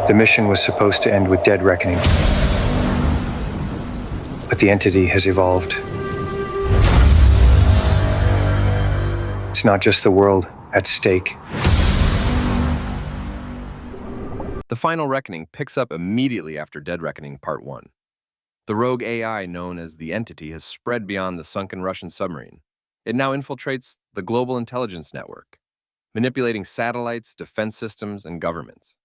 The mission was supposed to end with dead reckoning, but the entity has evolved. It's not just the world at stake. The final reckoning picks up immediately after Dead Reckoning Part 1. The rogue AI known as the Entity has spread beyond the sunken Russian submarine. It now infiltrates the global intelligence network, manipulating satellites, defense systems, and governments.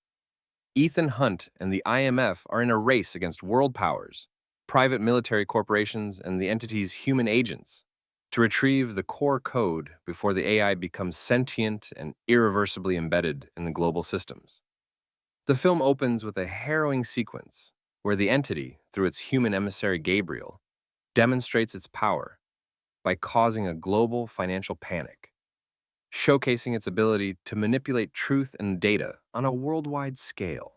Ethan Hunt and the IMF are in a race against world powers, private military corporations, and the entity's human agents to retrieve the core code before the AI becomes sentient and irreversibly embedded in the global systems. The film opens with a harrowing sequence where the entity, through its human emissary Gabriel, demonstrates its power by causing a global financial panic, showcasing its ability to manipulate truth and data on a worldwide scale.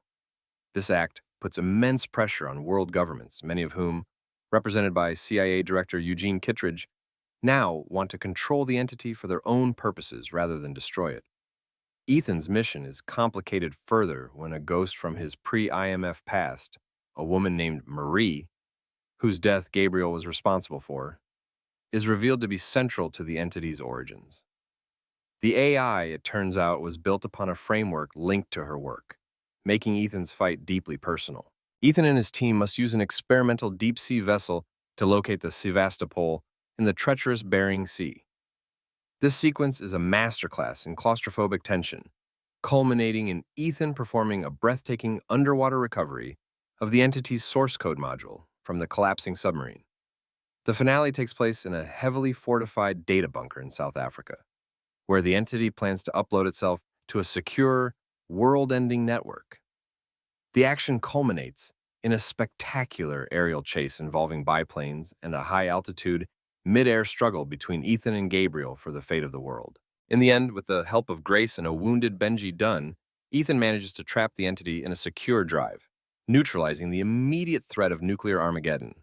This act puts immense pressure on world governments, many of whom, represented by CIA Director Eugene Kittredge, now want to control the entity for their own purposes rather than destroy it. Ethan's mission is complicated further when a ghost from his pre-IMF past, a woman named Marie, whose death Gabriel was responsible for, is revealed to be central to the entity's origins. The AI, it turns out, was built upon a framework linked to her work, making Ethan's fight deeply personal. Ethan and his team must use an experimental deep-sea vessel to locate the Sevastopol in the treacherous Bering Sea. This sequence is a masterclass in claustrophobic tension, culminating in Ethan performing a breathtaking underwater recovery of the entity's source code module from the collapsing submarine. The finale takes place in a heavily fortified data bunker in South Africa, where the entity plans to upload itself to a secure, world-ending network. The action culminates in a spectacular aerial chase involving biplanes and a high-altitude, mid-air struggle between Ethan and Gabriel for the fate of the world. In the end, with the help of Grace and a wounded Benji Dunn, Ethan manages to trap the entity in a secure drive, neutralizing the immediate threat of nuclear Armageddon.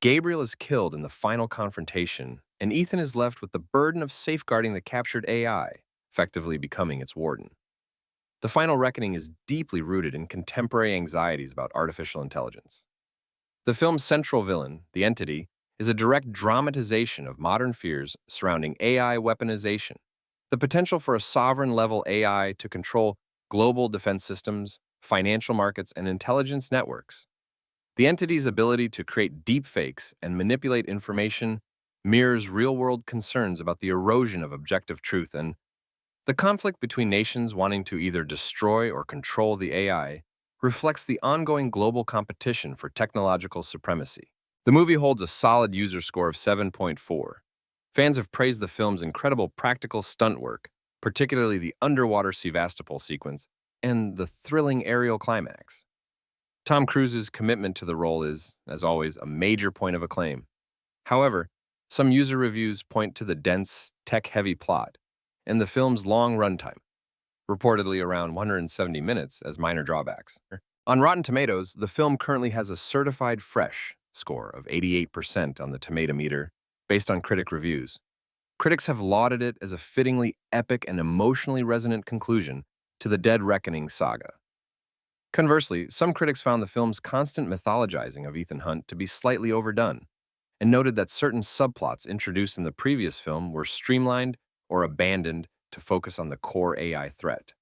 Gabriel is killed in the final confrontation, and Ethan is left with the burden of safeguarding the captured AI, effectively becoming its warden. The final reckoning is deeply rooted in contemporary anxieties about artificial intelligence. The film's central villain, the entity, is a direct dramatization of modern fears surrounding AI weaponization, the potential for a sovereign-level AI to control global defense systems, financial markets, and intelligence networks. The entity's ability to create deepfakes and manipulate information mirrors real-world concerns about the erosion of objective truth and the conflict between nations wanting to either destroy or control the AI reflects the ongoing global competition for technological supremacy. The movie holds a solid user score of 7.4. Fans have praised the film's incredible practical stunt work, particularly the underwater Sevastopol sequence and the thrilling aerial climax. Tom Cruise's commitment to the role is, as always, a major point of acclaim. However, some user reviews point to the dense, tech-heavy plot and the film's long runtime, reportedly around 170 minutes, as minor drawbacks. On Rotten Tomatoes, the film currently has a certified fresh score of 88% on the Tomatometer, based on critic reviews. Critics have lauded it as a fittingly epic and emotionally resonant conclusion to the Dead Reckoning saga. Conversely, some critics found the film's constant mythologizing of Ethan Hunt to be slightly overdone, and noted that certain subplots introduced in the previous film were streamlined or abandoned to focus on the core AI threat.